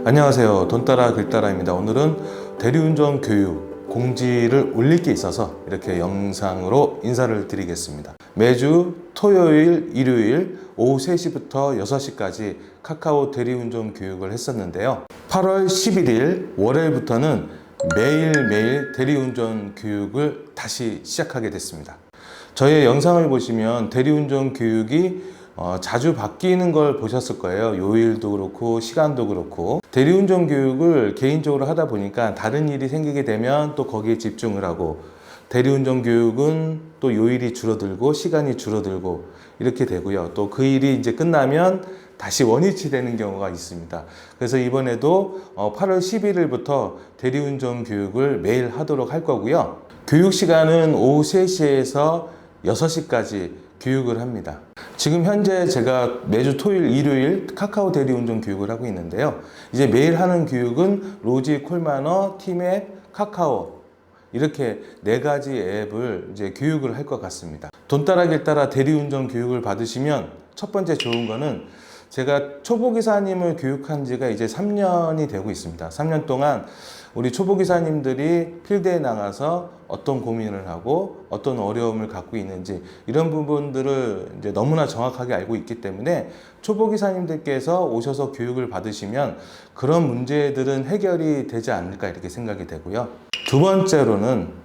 안녕하세요. 돈따라 글따라입니다. 오늘은 대리운전 교육 공지를 올릴 게 있어서 이렇게 영상으로 인사를 드리겠습니다. 매주 토요일, 일요일 오후 3시부터 6시까지 카카오 대리운전 교육을 했었는데요. 8월 11일 월요일부터는 매일매일 대리운전 교육을 다시 시작하게 됐습니다. 저의 영상을 보시면 대리운전 교육이 자주 바뀌는 걸 보셨을 거예요. 요일도 그렇고 시간도 그렇고. 대리운전 교육을 개인적으로 하다 보니까 다른 일이 생기게 되면 또 거기에 집중을 하고, 대리운전 교육은 또 요일이 줄어들고 시간이 줄어들고 이렇게 되고요. 또 그 일이 이제 끝나면 다시 원위치 되는 경우가 있습니다. 그래서 이번에도 8월 11일부터 대리운전 교육을 매일 하도록 할 거고요. 교육 시간은 오후 3시에서 6시까지 교육을 합니다. 지금 현재 제가 매주 토요일, 일요일 카카오 대리운전 교육을 하고 있는데요. 이제 매일 하는 교육은 로지, 콜마너, 티맵, 카카오 이렇게 4가지 앱을 이제 교육을 할 것 같습니다. 돈따라 길따라 대리운전 교육을 받으시면 첫 번째 좋은 거는 제가 초보기사님을 교육한 지가 이제 3년이 되고 있습니다. 3년 동안 우리 초보기사님들이 필드에 나가서 어떤 고민을 하고 어떤 어려움을 갖고 있는지 이런 부분들을 이제 너무나 정확하게 알고 있기 때문에 초보기사님들께서 오셔서 교육을 받으시면 그런 문제들은 해결이 되지 않을까 이렇게 생각이 되고요. 두 번째로는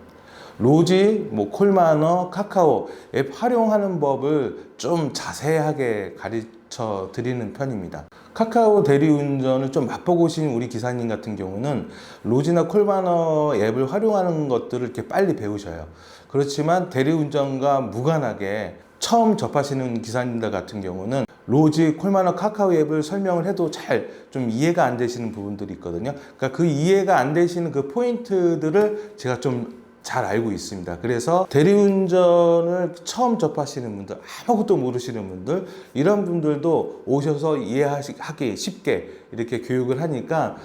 로지, 콜마너, 카카오 앱 활용하는 법을 좀 자세하게 가르쳐 드리는 편입니다. 카카오 대리운전을 좀 맛보고 오신 우리 기사님 같은 경우는 로지나 콜마너 앱을 활용하는 것들을 이렇게 빨리 배우셔요. 그렇지만 대리운전과 무관하게 처음 접하시는 기사님들 같은 경우는 로지, 콜마너, 카카오 앱을 설명을 해도 잘 좀 이해가 안 되시는 부분들이 있거든요. 그러니까 그 이해가 안 되시는 그 포인트들을 제가 좀 잘 알고 있습니다. 그래서 대리운전을 처음 접하시는 분들, 아무것도 모르시는 분들, 이런 분들도 오셔서 이해하기 쉽게 이렇게 교육을 하니까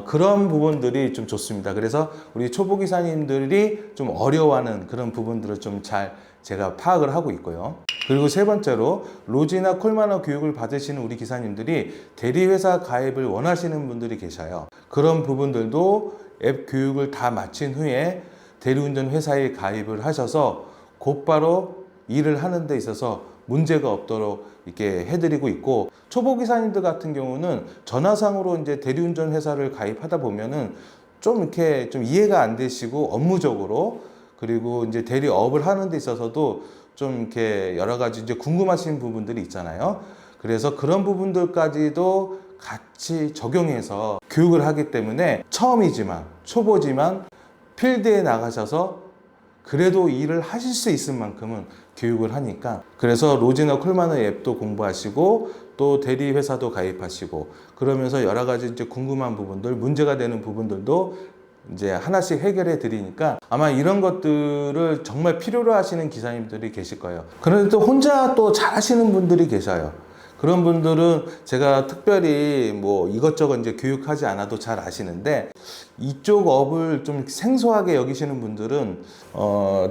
그런 부분들이 좀 좋습니다. 그래서 우리 초보기사님들이 좀 어려워하는 그런 부분들을 좀 잘 제가 파악을 하고 있고요. 그리고 세 번째로 로지나 콜마너 교육을 받으시는 우리 기사님들이 대리회사 가입을 원하시는 분들이 계셔요. 그런 부분들도 앱 교육을 다 마친 후에 대리운전 회사에 가입을 하셔서 곧바로 일을 하는 데 있어서 문제가 없도록 이렇게 해드리고 있고, 초보기사님들 같은 경우는 전화상으로 이제 대리운전 회사를 가입하다 보면은 좀 이렇게 좀 이해가 안 되시고 업무적으로, 그리고 이제 대리업을 하는 데 있어서도 좀 이렇게 여러 가지 이제 궁금하신 부분들이 있잖아요. 그래서 그런 부분들까지도 같이 적용해서 교육을 하기 때문에 처음이지만, 초보지만 필드에 나가셔서 그래도 일을 하실 수 있을 만큼은 교육을 하니까, 그래서 로지나 콜마너 앱도 공부하시고 또 대리 회사도 가입하시고 그러면서 여러 가지 이제 궁금한 부분들, 문제가 되는 부분들도 이제 하나씩 해결해 드리니까 아마 이런 것들을 정말 필요로 하시는 기사님들이 계실 거예요. 그런데 또 혼자 또 잘 하시는 분들이 계셔요. 그런 분들은 제가 특별히 이것저것 이제 교육하지 않아도 잘 아시는데, 이쪽 업을 좀 생소하게 여기시는 분들은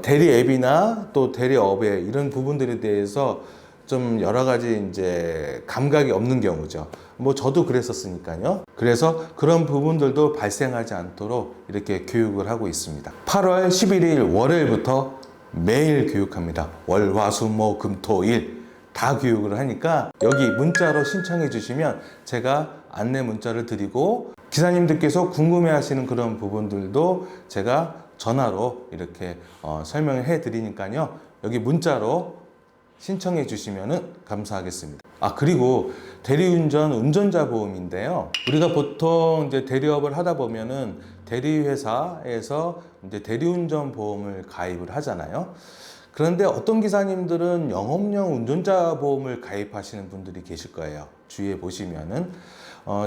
대리 앱이나 또 대리 업에 이런 부분들에 대해서 좀 여러 가지 이제 감각이 없는 경우죠. 저도 그랬었으니까요. 그래서 그런 부분들도 발생하지 않도록 이렇게 교육을 하고 있습니다. 8월 11일 월요일부터 매일 교육합니다. 월, 화, 수, 목, 금, 토, 일 다 교육을 하니까 여기 문자로 신청해 주시면 제가 안내 문자를 드리고, 기사님들께서 궁금해 하시는 그런 부분들도 제가 전화로 이렇게 설명을 해 드리니까요. 여기 문자로 신청해 주시면 감사하겠습니다. 그리고 대리운전 운전자 보험인데요. 우리가 보통 이제 대리업을 하다 보면은 대리회사에서 이제 대리운전 보험을 가입을 하잖아요. 그런데 어떤 기사님들은 영업용 운전자 보험을 가입하시는 분들이 계실 거예요. 주위에 보시면은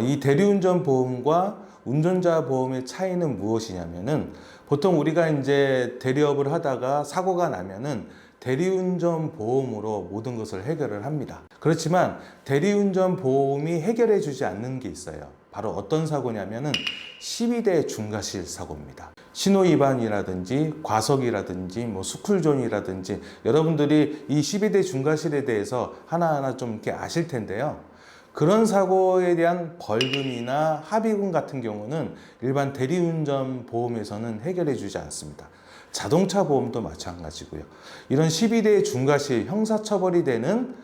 이 대리운전 보험과 운전자 보험의 차이는 무엇이냐면은, 보통 우리가 이제 대리업을 하다가 사고가 나면은 대리운전 보험으로 모든 것을 해결을 합니다. 그렇지만 대리운전 보험이 해결해 주지 않는 게 있어요. 바로 어떤 사고냐면은 12대 중과실 사고입니다. 신호위반이라든지 과속이라든지 스쿨존이라든지, 여러분들이 이 12대 중과실에 대해서 하나하나 좀 이렇게 아실 텐데요. 그런 사고에 대한 벌금이나 합의금 같은 경우는 일반 대리운전 보험에서는 해결해 주지 않습니다. 자동차 보험도 마찬가지고요. 이런 12대 중과실 형사처벌이 되는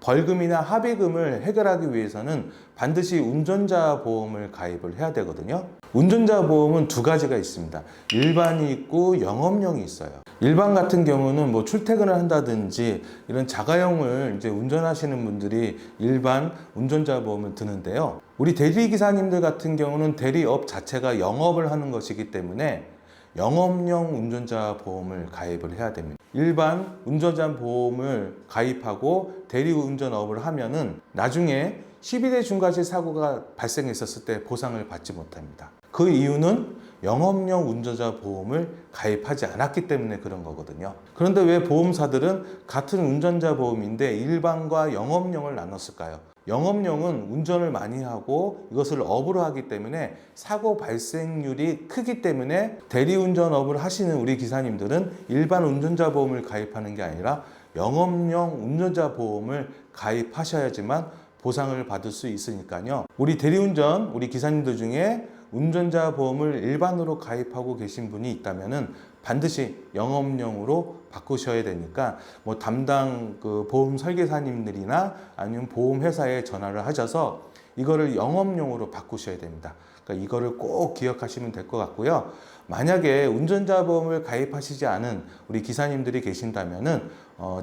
벌금이나 합의금을 해결하기 위해서는 반드시 운전자 보험을 가입을 해야 되거든요. 운전자 보험은 두 가지가 있습니다. 일반이 있고 영업용이 있어요. 일반 같은 경우는 뭐 출퇴근을 한다든지 이런 자가용을 이제 운전하시는 분들이 일반 운전자 보험을 드는데요. 우리 대리기사님들 같은 경우는 대리업 자체가 영업을 하는 것이기 때문에 영업용 운전자 보험을 가입을 해야 됩니다. 일반 운전자 보험을 가입하고 대리운전업을 하면은 나중에 12대 중과실 사고가 발생했었을 때 보상을 받지 못합니다. 그 이유는 영업용 운전자 보험을 가입하지 않았기 때문에 그런 거거든요. 그런데 왜 보험사들은 같은 운전자 보험인데 일반과 영업용을 나눴을까요? 영업용은 운전을 많이 하고 이것을 업으로 하기 때문에 사고 발생률이 크기 때문에 대리운전업을 하시는 우리 기사님들은 일반 운전자 보험을 가입하는 게 아니라 영업용 운전자 보험을 가입하셔야지만 보상을 받을 수 있으니까요. 우리 대리운전, 우리 기사님들 중에 운전자 보험을 일반으로 가입하고 계신 분이 있다면은 반드시 영업용으로 바꾸셔야 되니까 뭐 담당 그 보험 설계사님들이나 아니면 보험 회사에 전화를 하셔서 이거를 영업용으로 바꾸셔야 됩니다. 그러니까 이거를 꼭 기억하시면 될 것 같고요. 만약에 운전자 보험을 가입하시지 않은 우리 기사님들이 계신다면은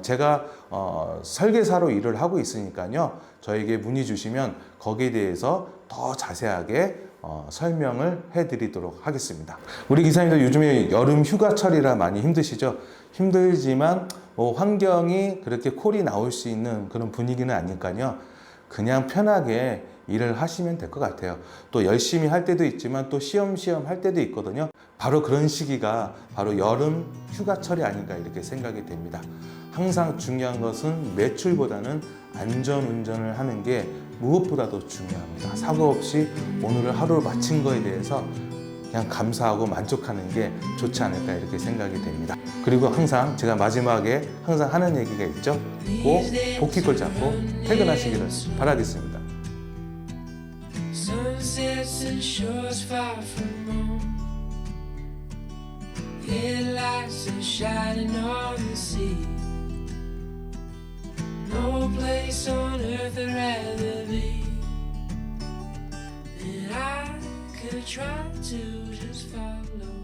제가 설계사로 일을 하고 있으니까요. 저에게 문의 주시면 거기에 대해서 더 자세하게 설명을 해드리도록 하겠습니다. 우리 기사님들 요즘에 여름 휴가철이라 많이 힘드시죠? 힘들지만 환경이 그렇게 콜이 나올 수 있는 그런 분위기는 아니니까요. 그냥 편하게 일을 하시면 될 것 같아요. 또 열심히 할 때도 있지만 또 쉬엄쉬엄 할 때도 있거든요. 바로 그런 시기가 바로 여름 휴가철이 아닌가 이렇게 생각이 됩니다. 항상 중요한 것은 매출보다는 안전운전을 하는 게 무엇보다도 중요합니다. 사고 없이 오늘을 하루를 마친 거에 대해서 그냥 감사하고 만족하는 게 좋지 않을까 이렇게 생각이 됩니다. 그리고 항상 제가 마지막에 항상 하는 얘기가 있죠. 꼭 복귀골 잡고 퇴근하시기를 바라겠습니다. Sunsets and shores far from home. Headlights are shining on the sea. No place on earth I'd rather be than I could try to just follow